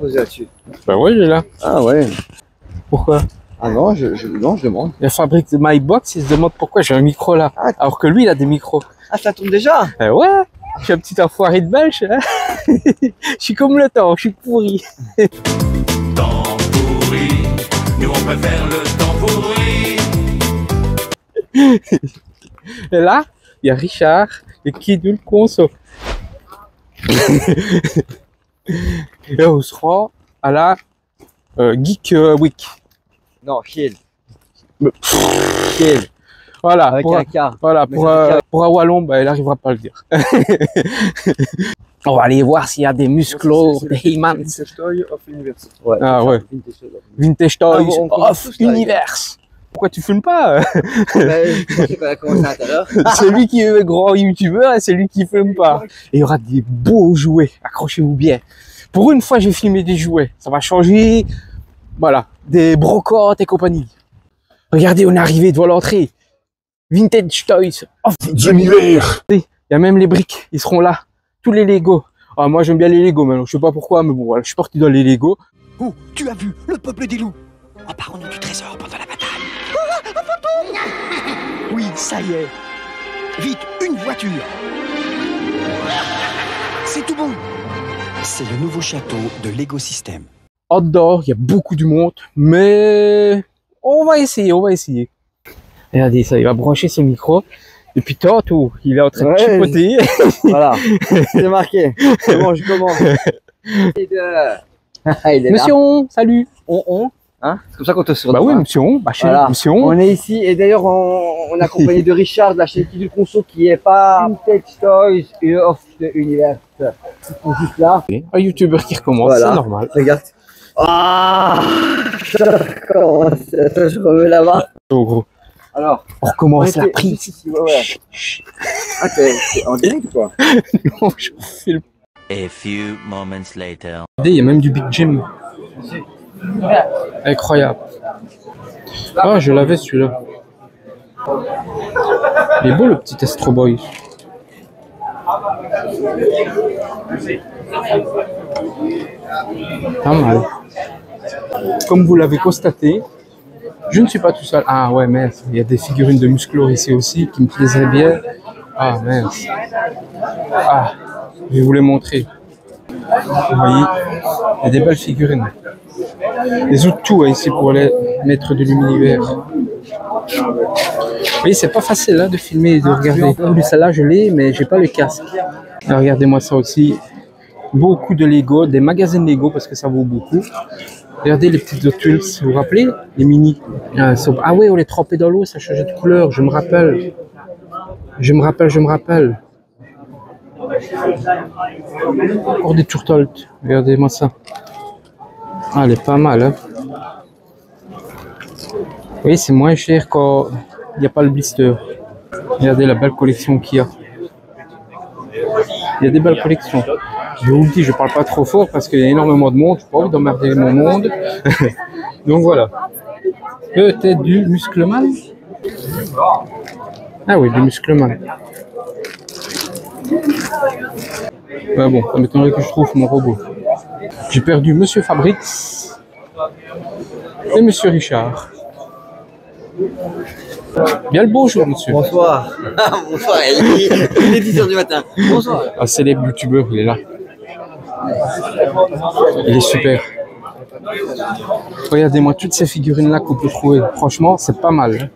poser là-dessus. Bah ouais, j'ai là. Ah ouais. Pourquoi? Ah non, non, je demande. La fabrique de MyBox, il se demande pourquoi j'ai un micro là. Ah. Alors que lui, il a des micros. Ah, ça tourne déjà? Ouais, je suis un petit enfoiré de belge. Hein. Je suis comme le temps, je suis pourri. Temps pourri, nous on préfère le temps pourri. Et là, il y a Richard et qui nous le conso. Et on sera à la Geek Week. Non, Hill. Hill. Voilà, Avec pour, un K. voilà, Mais pour un Wallon, bah, il n'arrivera pas à le dire. On va aller voir s'il y a des musclos, des Heymans. Ouais, Ah ouais. Vintage Ah, Toys bon, on commence of tous, là, Universe. Pourquoi tu filmes pas? Je pensais qu'on a commencé à tout à l'heure. C'est lui qui est le grand youtubeur et c'est lui qui filme pas. Et il y aura des beaux jouets, accrochez-vous bien. Pour une fois, j'ai filmé des jouets. Ça va changer. Voilà, des brocantes et compagnie. Regardez, on est arrivé devant l'entrée. Vintage Toys of Universe. Il y a même les briques, ils seront là. Tous les Lego. Ah, moi j'aime bien les Lego maintenant, je sais pas pourquoi, mais bon, voilà, je suis parti dans les Lego. Oh, tu as vu le peuple des loups? Emparons-nous du trésor pendant la bataille. Ah, un fantôme! Oui, ça y est. Vite, une voiture. C'est tout bon. C'est le nouveau château de Lego System. Outdoor, il y a beaucoup du monde, mais on va essayer, on va essayer. Regardez ça, il va brancher son micro. Depuis tantôt, il est en train de chipoter. Voilà, c'est marqué. C'est bon, je commence. Il est Monsieur là. On, salut. Hein, c'est comme ça qu'on te surprend. Bah oui, monsieur On, bah chez Voilà. monsieur On. On est ici et d'ailleurs on est accompagné de Richard de la chaîne du Conso qui est pas Vintage Toys of the Universe. Ils sont juste là. Un youtubeur qui recommence, Voilà. c'est normal. Regarde. Ah, ça recommence. Je remets là-bas. Oh, gros. Alors, On recommence la était- prise. si, ouais, ouais. Ah, t'es en direct ou quoi? Non, je filme. A few moments later. Regardez, il y a même du Big Jim. Incroyable. Ah, je l'avais celui-là. Il est beau le petit Astro Boy. Pas mal. Comme vous l'avez constaté, je ne suis pas tout seul. Ah ouais, mince. Il y a des figurines de Musclor ici aussi qui me plaiseraient bien. Ah mince. Ah, je vais vous les montrer. Vous voyez, il y a des belles figurines. Des outils ici pour les maîtres de l'univers. Oui, c'est pas facile hein, de filmer et de regarder. Celle-là, je l'ai, mais j'ai pas le casque. Alors, regardez-moi ça aussi. Beaucoup de Lego, des magasins Lego parce que ça vaut beaucoup. Regardez les petites Hot Wheels, vous vous rappelez? Les mini. Ah ouais, on les trempait dans l'eau, ça changeait de couleur, je me rappelle. Je me rappelle. Encore des Turtles, regardez-moi ça. Ah, elle est pas mal, hein. Oui, c'est moins cher quand il n'y a pas le blister. Regardez la belle collection qu'il y a. Il y a des belles collections. Je vous le dis, je parle pas trop fort parce qu'il y a énormément de monde. Je n'ai pas envie d'emmerder mon monde. Donc voilà. Peut-être du Muscleman. Ah oui, du Muscleman. Ouais, bon, ça m'étonnerait que je trouve mon robot. J'ai perdu Monsieur Fabrice et Monsieur Richard. Bien le bonjour, monsieur. Bonsoir. Bonsoir, il est 10h du matin. Bonsoir. Un célèbre youtubeur, il est là. Il est super. Regardez-moi toutes ces figurines-là qu'on peut trouver. Franchement, c'est pas mal.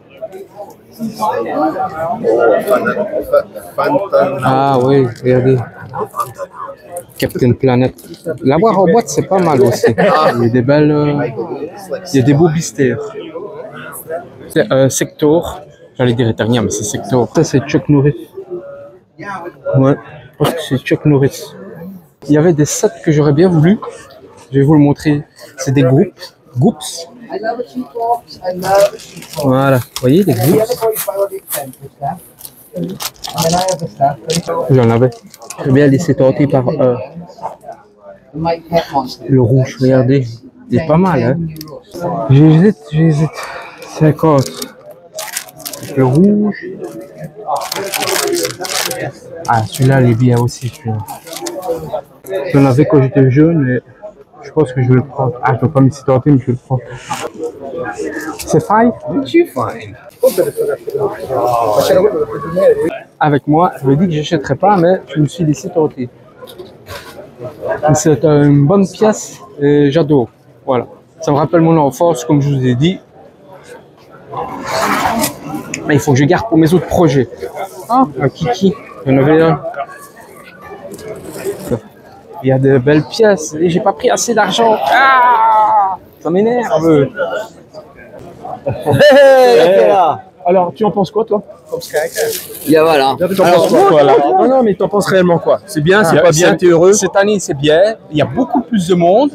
Ah oui, regardez. Captain Planet. L'avoir en boîte, c'est pas mal aussi. Il y a des belles... il y a des beaux blisters. Sector. J'allais dire Eternia, mais c'est Sector. Ça, c'est Chuck Norris. Ouais, je pense que c'est Chuck Norris. Il y avait des sets que j'aurais bien voulu. Je vais vous le montrer. C'est des groupes. Goops. Voilà, vous voyez les Goops. J'en avais. Je vais bien laisser tenter par le rouge. Regardez, il est pas mal. Hein. J'hésite. 50. Le rouge. Ah, celui-là, il est bien aussi. J'en avais quand j'étais jeune, mais Je pense que je vais le prendre. Ah, je ne peux pas me laisser tenter, mais je vais le prendre. C'est fine? Avec moi, je me dis que j'achèterai pas, mais je me suis laissé tenter. C'est une bonne pièce et j'adore. Voilà. Ça me rappelle mon enfance, comme je vous ai dit. Mais il faut que je garde pour mes autres projets. Ah, un kiki. Il y en avait un. Il y a de belles pièces et j'ai pas pris assez d'argent. Ah, ça m'énerve. Alors, tu en penses quoi, toi? Yeah, voilà. T'en penses quoi, toi, là? Non, mais t'en penses réellement quoi? C'est bien, c'est pas bien, t'es heureux? Cette année, c'est bien. Il y a beaucoup plus de monde.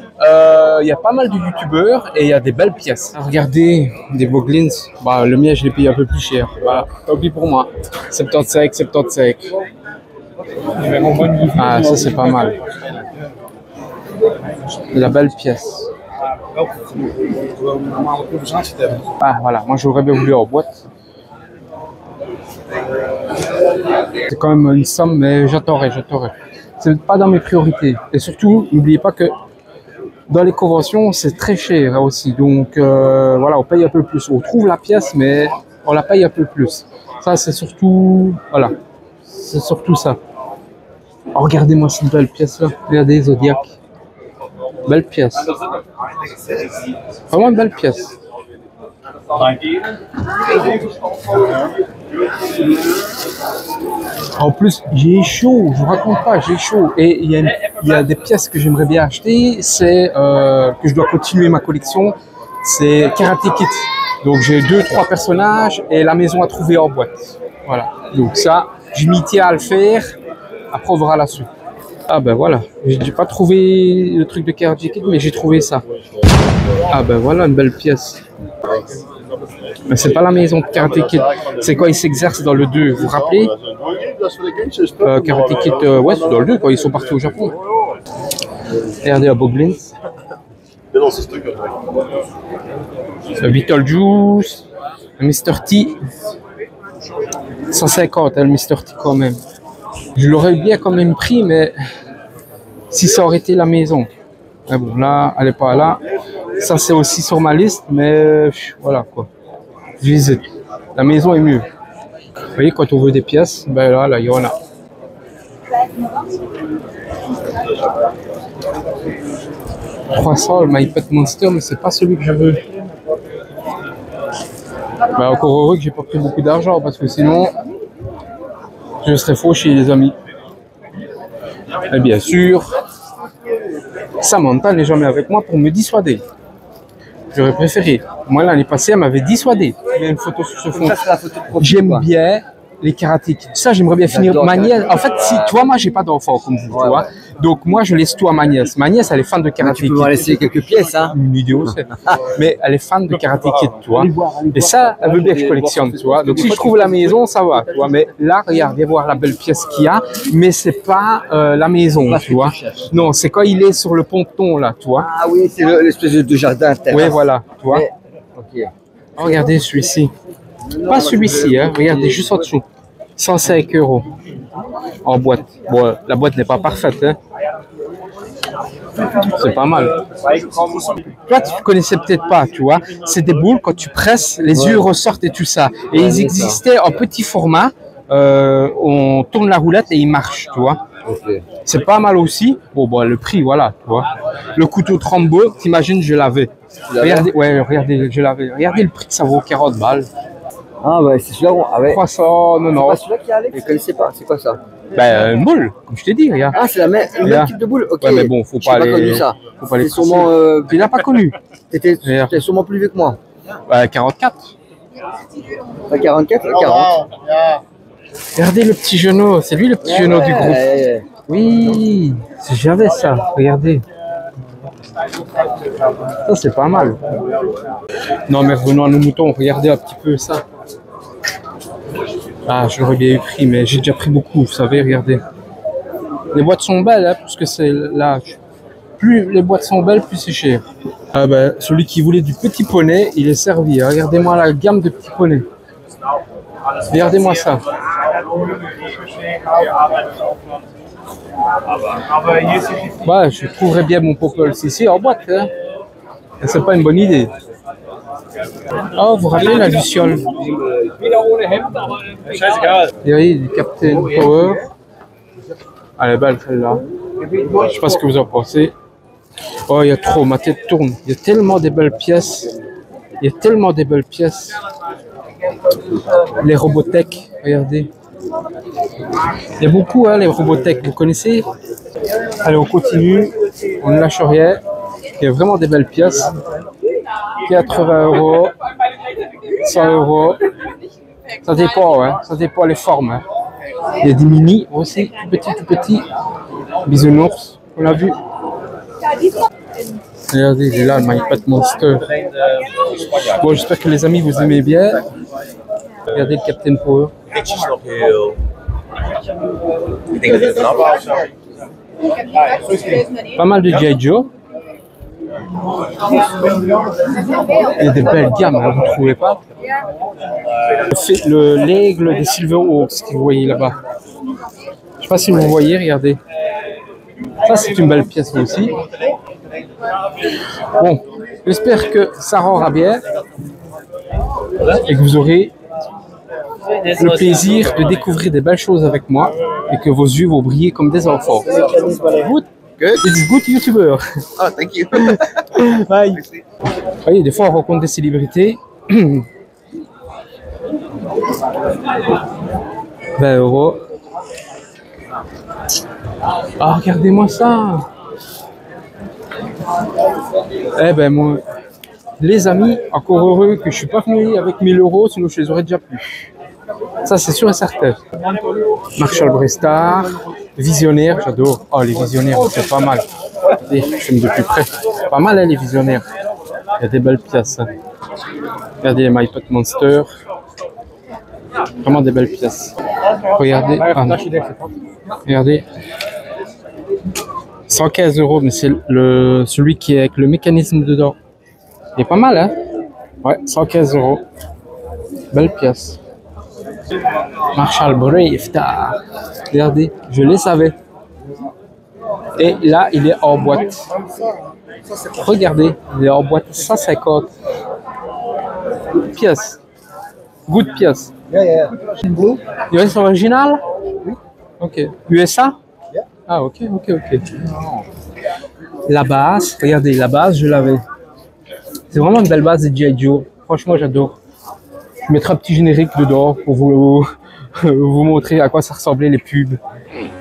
Il y a pas mal de youtubeurs et il y a des belles pièces. Regardez, des Boglins. Bah, le mien, je l'ai payé un peu plus cher. Voilà, tant pis pour moi. 75. Ah, ça, c'est pas mal. La belle pièce. Ah, voilà. Moi, j'aurais bien voulu en boîte. C'est quand même une somme, mais j'attendrai. C'est pas dans mes priorités. Et surtout, n'oubliez pas que dans les conventions, c'est très cher aussi. Donc, voilà, on paye un peu plus. On trouve la pièce, mais on la paye un peu plus. Ça, c'est surtout... Voilà. C'est surtout ça. Oh, regardez-moi cette belle pièce-là. Regardez, Zodiac. Belle pièce. Vraiment une belle pièce. En plus, j'ai chaud, je vous raconte pas, j'ai chaud. Et il y a des pièces que j'aimerais bien acheter, c'est que je dois continuer ma collection, c'est Karate Kid. Donc j'ai 2-3 personnages et la maison à trouver en boîte. Voilà, donc ça, je m'y tiens à le faire, après on verra la suite. Ah ben voilà, j'ai pas trouvé le truc de Karate Kid, mais j'ai trouvé ça. Ah ben voilà, une belle pièce. Mais c'est pas la maison de Karate Kid, c'est quand ils s'exercent dans le 2, vous vous rappelez? Karate Kid, ouais, c'est dans le 2 quand ils sont partis au Japon. Regardez à Boglins. Beetlejuice, Mr. T. 150, le Mr. T quand même. Je l'aurais bien quand même pris, mais si ça aurait été la maison. Mais bon, là, elle n'est pas là. Ça, c'est aussi sur ma liste, mais voilà quoi. Je visite. La maison est mieux. Vous voyez, quand on veut des pièces, ben là, il y en a. « 300, le My Pet Monster, mais c'est pas celui que je veux. Ben, encore heureux que j'ai pas pris beaucoup d'argent, parce que sinon, je serais fauché, les amis. Et bien sûr, Samantha n'est jamais avec moi pour me dissuader. J'aurais préféré. Moi, l'année passée, elle m'avait dissuadé. Il y a une photo sur ce fond. J'aime bien les Karate Kid. Ça, j'aimerais bien finir. Ma nièce, en fait, si, tu vois, moi, j'ai pas d'enfant comme vous, tu vois. Donc, moi, je laisse tout à ma nièce. Ma nièce, elle est fan de Karate Kid. Tu peux m'en laisser quelques pièces, hein. Une vidéo, c'est. Mais elle est fan de Karate Kid, tu vois. Et ça, elle veut bien que je collectionne, tu vois. Donc, si je trouve la maison, ça va, tu vois. Mais là, regarde, viens voir la belle pièce qu'il y a. Mais c'est pas la maison, tu vois. Non, c'est quand il est sur le ponton, là, tu vois. Ah oui, c'est l'espèce de jardin. Oui, voilà, tu vois. Mais, ok. Oh, regardez celui-ci. Pas celui-ci, hein. Regardez juste en dessous. 105 € en boîte. Bon, la boîte n'est pas parfaite, hein. C'est pas mal. Toi, tu connaissais peut-être pas, tu vois. C'est des boules, quand tu presses, les yeux ressortent et tout ça. Et ils existaient en petit format. On tourne la roulette et ils marchent, tu vois. Okay. C'est pas mal aussi. Bon, bah, le prix, voilà, tu vois. Le couteau Trumbo, t'imagines, je l'avais. Regardez, ouais, regardez, je l'avais. Regardez le prix que ça vaut, 40 balles. Ah ouais, c'est celui-là. Ah ouais. 390. C'est pas celui-là qui est avec. Je ne connaissais pas. C'est quoi ça? Ben, une boule, comme je t'ai dit, regarde. Ah, c'est le même type de boule. Ok. Ouais, mais bon, faut pas aller. aller. Ça. Faut pas aller. C'est sûrement. Tu l'as pas connu. T'étais sûrement plus vieux que moi. 44. Pas 44, 40. Regardez le petit genou, c'est lui le petit genou du groupe. Oui, j'avais ça, regardez. Ça, c'est pas mal. Non, mais revenons à nos moutons, regardez un petit peu ça. Ah, je l'aurais bien pris, mais j'ai déjà pris beaucoup, vous savez, regardez. Les boîtes sont belles, hein, parce que c'est l'âge. Plus les boîtes sont belles, plus c'est cher. Ah ben, celui qui voulait du petit poney, il est servi. Hein. Regardez-moi la gamme de petits poneys. Regardez-moi ça. Ouais, je trouverais bien mon Popple ici en boîte. Hein. C'est pas une bonne idée. Oh, vous vous rappelez la Luciole? Et oui, du Captain Power. Elle est belle celle-là. Je sais pas ce que vous en pensez. Oh, il y a trop, ma tête tourne. Il y a tellement de belles pièces. Il y a tellement de belles pièces. Les Robotech, regardez. Il y a beaucoup, hein, les Robotech, vous connaissez? Allez, on continue. On ne lâche rien. Il y a vraiment des belles pièces. 80 €, 100 €. Ça dépend, hein. Ça dépend les formes. Hein. Il y a des mini aussi, tout petit. Bisounours, on l'a vu. Regardez, il est là, le MyPet Monster. Bon, j'espère que les amis vous aimez bien. Regardez le Captain Power. Pas mal de G.I. Joe. Il y a des belles gammes, hein, vous ne trouvez pas? L'aigle des Silverhawks que vous voyez là-bas. Je ne sais pas si vous voyez, regardez. Ça, c'est une belle pièce aussi. Bon, j'espère que ça rendra bien et que vous aurez le plaisir de découvrir des belles choses avec moi et que vos yeux vont briller comme des enfants. Good. It's good YouTuber. Oh, thank you. Bye. Vous voyez, des fois on rencontre des célébrités. 20 €. Ah, regardez-moi ça. Eh ben moi, les amis, encore heureux que je suis pas venu avec 1000 €, sinon je les aurais déjà plus. Ça c'est sûr et certain. Marshall Brestar, Visionnaire, j'adore. Oh les Visionnaires, c'est pas mal. Regardez, je filme de plus près. Pas mal hein, les Visionnaires. Il y a des belles pièces. Hein. Regardez les MyPet Monster. Vraiment des belles pièces. Regardez. Ah, non. Regardez. 115 €, mais c'est celui qui est avec le mécanisme dedans. Il est pas mal, hein? Ouais, 115 €. Belle pièce. Marshall Brestar. Regardez, je les savais. Et là, il est en boîte. Regardez, il est en boîte 150 pièces. Good pièce. US original? Ok. USA? Ah, ok. La base, regardez, la base, je l'avais. C'est vraiment une belle base de G.I. Joe. Franchement, j'adore. Je mettrai un petit générique dedans pour vous montrer à quoi ça ressemblait les pubs.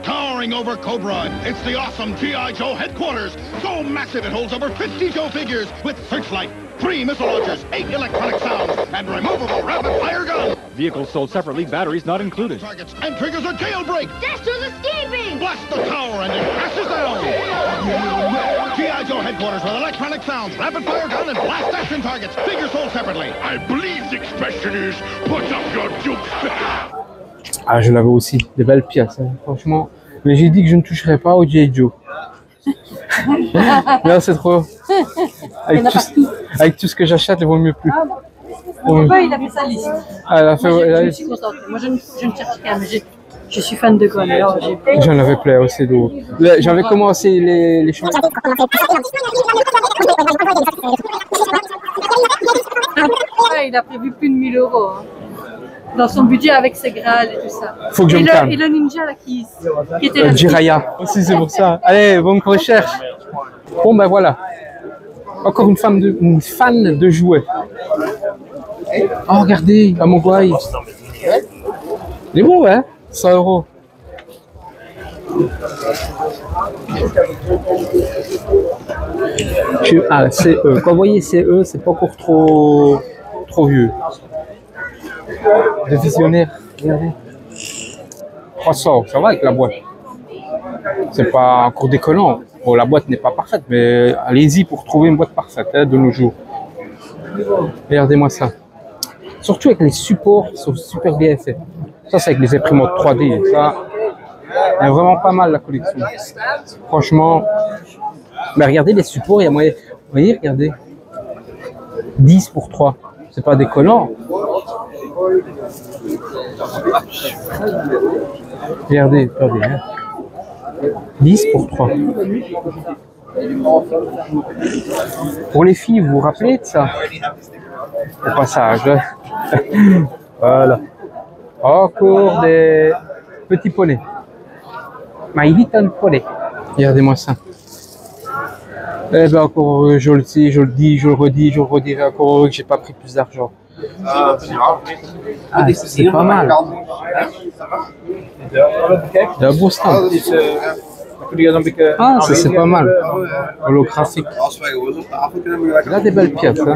Towering over Cobra, it's the awesome G.I. Joe headquarters. So massive it holds over 50 Joe figures with searchlight, 3 missile launchers, 8 electronic sounds, and removable rapid-fire gun. Vehicles sold separately, batteries not included. Targets and triggers a jailbreak. Dasher's escaping! Blast the tower and it crashes down. G.I. Joe headquarters with electronic sounds, rapid-fire gun, and blast action targets. Figures sold separately. I believe the expression is put up your dukes. Ah, je l'avais aussi, des belles pièces, hein, franchement. Mais j'ai dit que je ne toucherais pas au G.I. Joe. Non, c'est trop. Avec tout ce que j'achète, il vaut mieux plus. Pourquoi il a fait sa liste? Ah, elle a fait, je suis contente. Moi, je ne cherche rien, mais je suis fan de Gon. Alors, j'en avais plein aussi d'autres. J'avais commencé les choses. Ouais, il a prévu plus de 1000 € hein, dans son budget avec ses Graal et tout ça. Faut que je me calme. Et le ninja là, qui était là. Jiraya aussi, c'est pour ça. Allez, bonne recherche. Bon, ben voilà. Encore une fan de jouets. Oh, regardez, la Mogwai. Il est beau, hein? 100 €. Ah, CE. Quand vous voyez CE, c'est pas encore trop vieux. De Visionnaire, regardez. 300, ça va avec la boîte. C'est pas encore décollant. Bon, la boîte n'est pas parfaite, mais allez-y pour trouver une boîte parfaite hein, de nos jours. Regardez-moi ça. Surtout avec les supports, ils sont super bien faits. Ça, c'est avec les imprimantes 3D. Ça, il y a vraiment pas mal la collection. Franchement, mais regardez les supports, il y a moyen. Vous voyez, regardez. 10 pour 3. C'est pas décollant. Regardez, hein. 10 pour 3. Pour les filles, vous vous rappelez de ça? Au passage. Hein. Voilà. Encore des petits poneys. My little pony. Regardez-moi ça. Eh ben encore, je le dis, je le dis, je le redis, je le redirai encore que j'ai pas pris plus d'argent. Ah, c'est pas mal. Il y a un beau stand. Ah, ça c'est pas mal. Holographique. Il a des belles pièces. Hein.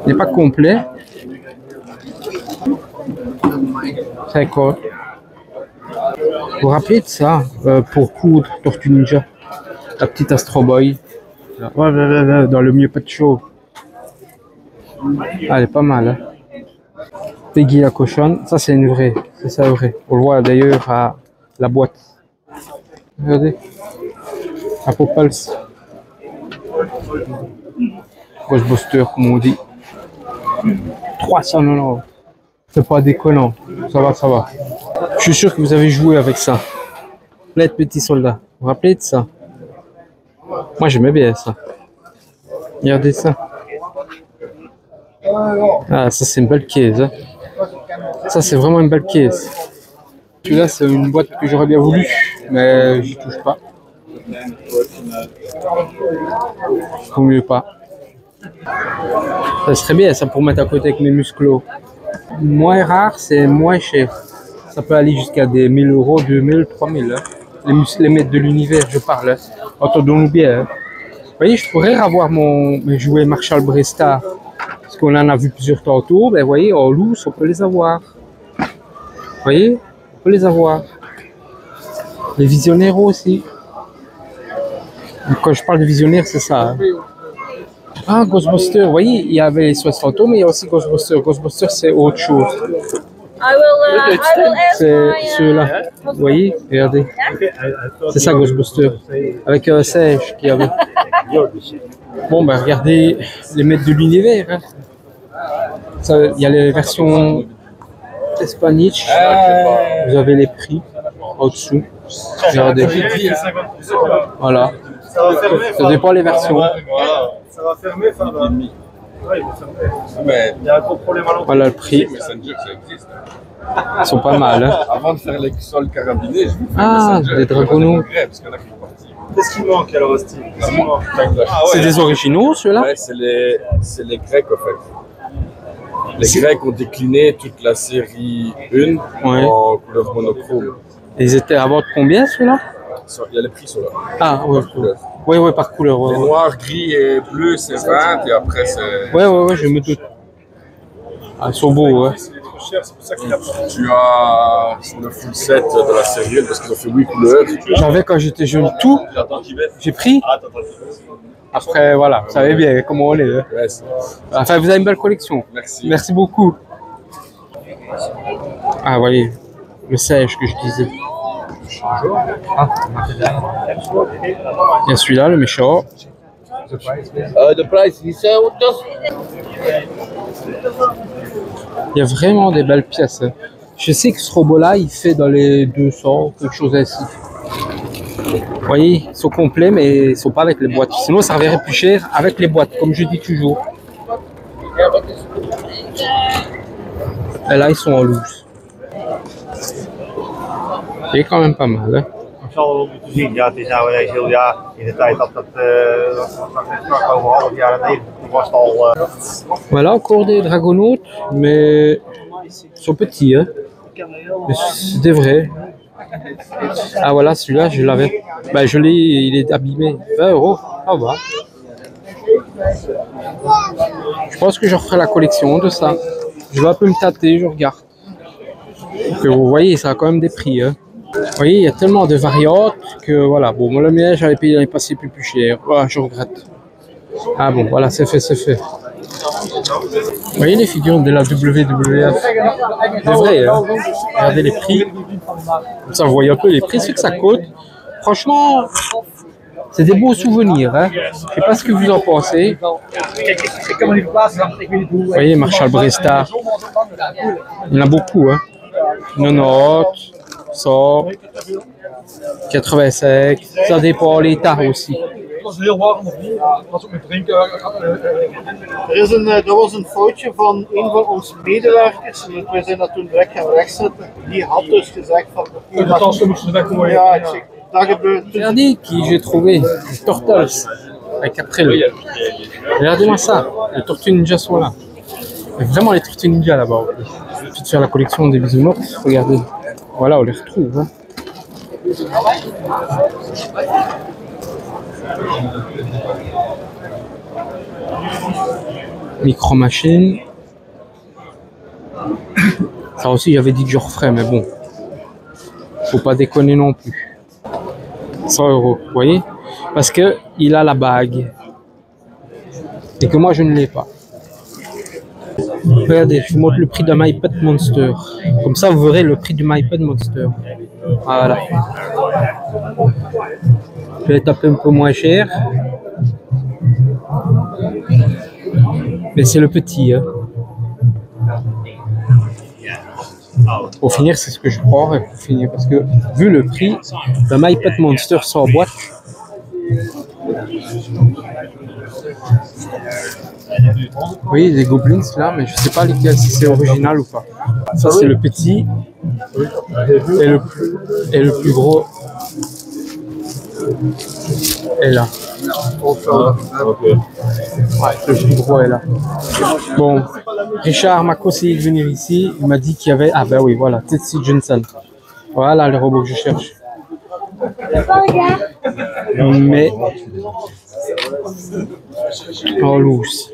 Il n'est pas complet. C'est quoi? Vous vous rappelez de ça pour coudre Tortue Ninja? La petite Astro Boy. Dans le mieux pet show. Ah, elle est pas mal. Hein. Peggy la cochonne. Ça, c'est une vraie. C'est ça, vrai. On le voit d'ailleurs à la boîte. Regardez. À Popals. Ghostbuster, comme on dit. 390. C'est pas déconnant. Ça va, ça va. Je suis sûr que vous avez joué avec ça. Plein de petits soldats. Vous vous rappelez de ça? Moi, j'aimais bien ça. Regardez ça. Ah, ça, c'est une belle caisse. Hein. Ça, c'est vraiment une belle caisse. Celui-là, c'est une boîte que j'aurais bien voulu, mais j'y touche pas. Faut mieux pas. Ça serait bien, ça, pour mettre à côté avec mes musclos. Moins rare, c'est moins cher. Ça peut aller jusqu'à des 1000 euros, 2000, 3000. Hein. Les maîtres de l'univers, je parle. Hein. Entendons-nous bien. Hein. Vous voyez, je pourrais avoir mes jouets Marshall Brestar. Parce qu'on en a vu plusieurs tantôt. Ben, vous voyez, en loose, on peut les avoir. Vous voyez, on peut les avoir. Les visionnaires aussi. Donc, quand je parle de visionnaire, c'est ça. Hein. Ah, Ghostbuster, vous voyez, il y avait les 60 mais il y a aussi Ghostbuster. Ghostbuster, c'est autre chose. C'est ceux-là. Vous voyez, regardez. C'est ça, Ghostbuster. Avec un sèche qu'il y avait. Bon, ben regardez les maîtres de l'univers. Hein. Il y a les versions espagnoles. Vous avez les prix au-dessous. Regardez. Voilà. Ça dépend les versions. Ça va fermer fin de... Mais il y a un gros problème à l'entrée. Voilà le prix. Ils sont pas mal. Hein. Avant de faire les sols carabinés, je vous fais des dragons. Qu'est-ce qui manque alors, Steve? C'est des originaux ceux-là? Ouais, c'est les Grecs en fait. Les Grecs ont décliné toute la série 1 en couleur monochrome. Ils étaient à vendre combien ceux-là? Il y a les prix sur là. Ah ouais, ouais, par couleur. Ouais, les noirs, gris et bleus, c'est 20 et après c'est. Ouais, je me doute. Ah, ils sont beaux, ouais. C'est trop cher, c'est pour ça qu'il a pas. Tu as le full set de la série 1 parce qu'ils ont fait 8 couleurs. J'avais quand j'étais jeune tout. J'ai pris. Après, voilà, vous savez bien comment on est. Hein. Ouais, enfin, vous avez une belle collection. Merci. Merci beaucoup. Ah, voyez, le sèche que je disais. Ah. Il y a celui-là, le méchant. Il y a vraiment des belles pièces. Hein. Je sais que ce robot-là, il fait dans les 200, quelque chose ainsi. Vous voyez, ils sont complets, mais ils ne sont pas avec les boîtes. Sinon, ça reviendrait plus cher avec les boîtes, comme je dis toujours. Et là, ils sont en loose. C'est quand même pas mal. Hein. Zal moeten zien, ja, het is nou ineens heel jaar in de tijd dat strak over half jaar en toen was het al. Voilà encore des dragonautes, mais ils sont petits, hein. Mais c'est des vrais. Ah voilà, celui-là, je l'avais. Ben, je l'ai, il est abîmé. 20 €, ça va. Je pense que je referai la collection de ça. Je vais un peu me tâter, je regarde. Que vous voyez, ça a quand même des prix, hein. Vous voyez, il y a tellement de variantes que voilà. Bon, moi le mien, j'avais payé l'année passée plus cher. Voilà, je regrette. Ah bon, voilà, c'est fait, c'est fait. Vous voyez les figurines de la WWF? C'est vrai, hein. Regardez les prix. Comme ça, vous voyez un peu les prix, ce que ça coûte. Franchement, c'est des beaux souvenirs. Hein. Je sais pas ce que vous en pensez. Vous voyez, Marshall Brestar. Il y en a beaucoup. Hein. 90. Zo. 85. Ça dépend l'état aussi. Er was een foutje van een van onze medewerkers. We zijn dat toen direct gaan wegzetten. Die had dus gezegd van... Ja, ik zeg, dat gebeurt. Regardez qui j'ai trouvé. Les Turtles. Avec April. Regardez-moi ça. Les Tortues Ninja sont là. Il y a vraiment les Tortues Ninja là-bas. Ensuite sur la collection des bisounours. Regardez. Voilà, on les retrouve. Hein. Micro Machine. Ça aussi, j'avais dit que je referais, mais bon. Faut pas déconner non plus. 100 €, vous voyez? Parce que il a la bague. Et que moi, je ne l'ai pas. Regardez, je vous montre le prix d'un MyPet Monster. Comme ça, vous verrez le prix du MyPet Monster. Voilà. Je vais taper un peu moins cher. Mais c'est le petit. Hein. Pour finir, c'est ce que je prends. Pour finir, parce que vu le prix d'un MyPet Monster sans boîte, oui, des Goblins là, mais je sais pas lesquels, si c'est original ou pas. Ça, c'est le petit. Et le plus gros est là. Ouais, le plus gros est là. Bon, Richard m'a conseillé de venir ici. Il m'a dit qu'il y avait. Ah, ben oui, voilà, Tetsu Johnson. Voilà les robots que je cherche. Mais. En loose.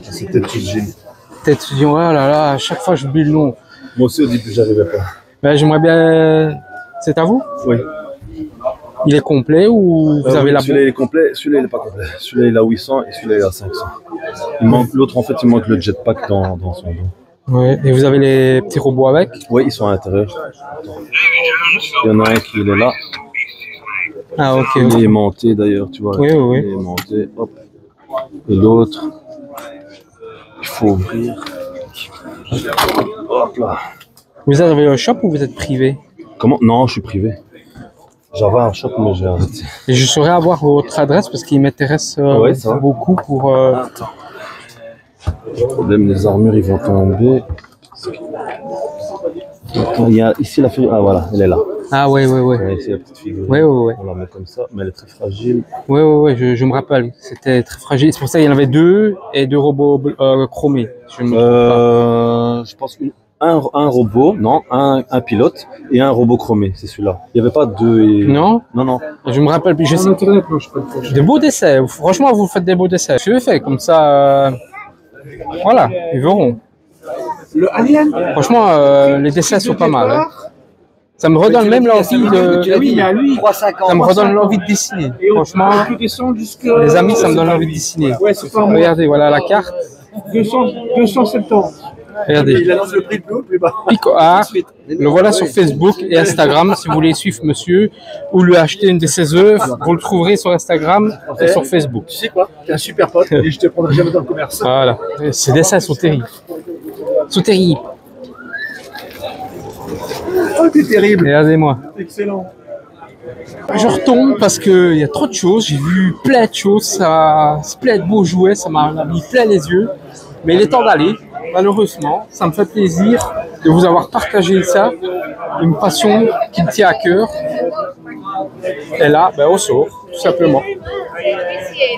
C'est Tetsu Jin. Tetsu Jin, oh là là, à chaque fois j'oublie le nom. Moi aussi au début j'arrivais pas. Ben, j'aimerais bien. C'est à vous? Oui. Il est complet ou vous avez la celui-là il est complet, celui-là il est pas complet. Celui-là il a 800 et celui-là il a 500. Il manque l'autre en fait, il manque le jetpack dans son dos. Ouais, et vous avez les petits robots avec? Oui, ils sont à l'intérieur. Il y en a un qui est là. Ah ok. Il est monté d'ailleurs, tu vois. Oui, oui, oui. Il est monté, hop. Et l'autre, il faut ouvrir. Hop là. Vous avez un shop ou vous êtes privé? Comment? Non, je suis privé. J'avais un shop mais j'ai arrêté. Et je saurais avoir votre adresse parce qu'il m'intéresse ouais, ça va. beaucoup pour... Attends. Le problème, les armures ils vont tomber. Attends, il y a ici la figure. Ah voilà, elle est là. Ah ouais, ouais, ouais. Ouais, ici la petite figure. Ouais, ouais, ouais. On la met comme ça, mais elle est très fragile. Ouais, ouais, ouais, je me rappelle. C'était très fragile. C'est pour ça qu'il y en avait deux et deux robots chromés. Je me trompe pas. Je pense un robot, non, un pilote et un robot chromé, c'est celui-là. Il n'y avait pas deux et... Non? Non, non. Je me rappelle plus. Je sais. Des beaux dessins. Franchement, vous faites des beaux dessins. Je le fais comme ça. Voilà, ils verront. Le Alien? Franchement, les dessins sont pas mal. Hein. Ça me redonne même l'envie de. Oui, mais à lui, 3-5 ans. Ça me redonne l'envie de dessiner. Franchement, les amis, ça me donne l'envie de dessiner. Regardez, voilà la carte. 270. Regardez. Il annonce le prix plus bas. Pico Art, le voilà sur Facebook et Instagram. Si vous voulez suivre monsieur ou lui acheter une de ses œuvres, vous le trouverez sur Instagram et sur Facebook. Tu sais quoi? T'es un super pote et je te prendrai jamais dans le commerce. Voilà. Et ces dessins sont terribles. Sont terribles. Oh, t'es terrible. Regardez-moi. Excellent. Je retombe parce qu'il y a trop de choses. J'ai vu plein de choses. Ça, plein de beaux jouets. Ça m'a mis plein les yeux. Mais il est temps d'aller. Malheureusement, ça me fait plaisir de vous avoir partagé ça. Une passion qui me tient à cœur. Et là, ben, on sort, tout simplement.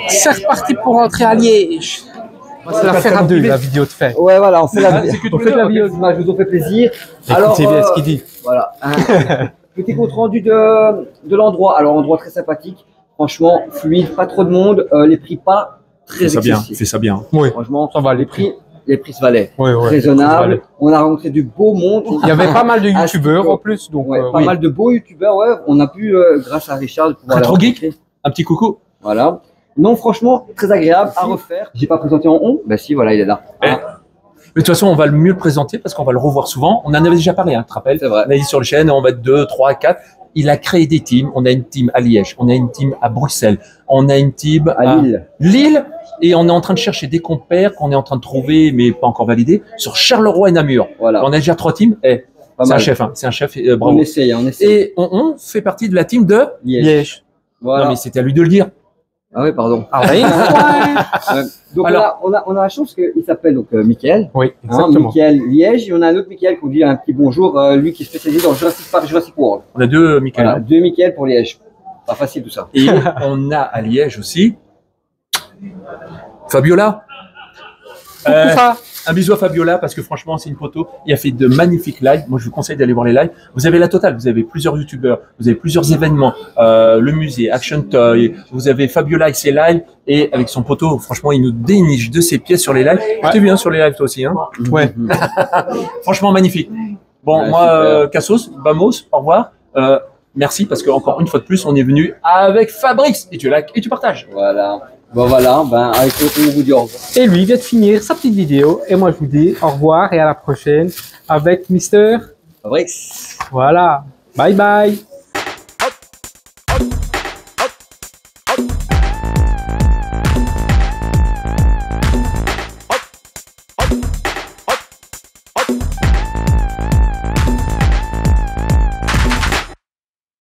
C'est reparti pour rentrer à Liège. C'est la faire à deux, la vidéo de fait. Ouais, voilà, on fait la vidéo d'image, je vous en fais plaisir. Écoutez bien ce qu'il dit. Voilà. Petit compte rendu de l'endroit. Alors, endroit très sympathique. Franchement, fluide, pas trop de monde. Les prix pas très excessifs. Il fait ça bien. Oui, franchement, ça va, les prix se valaient. Ouais, ouais, raisonnable. On a rencontré du beau monde. Il y avait pas mal de youtubeurs en plus. Donc, ouais, pas mal de beaux youtubeurs. Ouais. On a pu, grâce à Richard, pouvoir Rétro Geek, un petit coucou. Voilà. Non, franchement, très agréable à refaire. J'ai pas présenté en on. Ben si, voilà, il est là. Mais de toute façon, on va le mieux le présenter parce qu'on va le revoir souvent. On en avait déjà parlé, hein, tu te rappelles? C'est vrai. On a dit sur le chaîne, on va être 2, 3, 4. Il a créé des teams. On a une team à Liège, on a une team à Bruxelles, on a une team à Lille. Et on est en train de chercher des compères qu'on est en train de trouver, mais pas encore validés, sur Charleroi et Namur. Voilà. On a déjà 3 teams. C'est un chef, hein. C'est un chef. Bravo. On essaye, on essaye. Et on fait partie de la team de Liège. Voilà. Non, mais c'était à lui de le dire. Ah oui, pardon. Ah oui. Donc Alors, on a la chance qu'il s'appelle donc Mickaël. Oui, Hein, exactement. Mickaël Liège. Et on a un autre Mickaël qu'on dit un petit bonjour, lui qui est spécialisé dans Jurassic Park, Jurassic World. on a deux Mickaël. Voilà, 2 Mickaël pour Liège. Pas facile tout ça. Et on a à Liège aussi Fabiola. Un bisou à Fabiola parce que franchement c'est une poteau. Il a fait de magnifiques lives. Moi je vous conseille d'aller voir les lives. Vous avez la totale. Vous avez plusieurs youtubeurs. Vous avez plusieurs événements. Le musée, Action Toy. Vous avez Fabiola avec ses lives et avec son poteau. Franchement il nous déniche de ses pièces sur les lives. Je t'ai vu hein, sur les lives toi aussi. Hein. Ouais. Franchement magnifique. Bon Ouais, moi Cassos, Bamos, au revoir. Merci parce que encore une fois de plus on est venu avec Fabrice et tu likes et tu partages. Voilà. Bon voilà, ben avec on vous dit au revoir. Et lui vient de finir sa petite vidéo. Et moi, je vous dis au revoir et à la prochaine avec Mister. Fabrice. Voilà. Bye bye.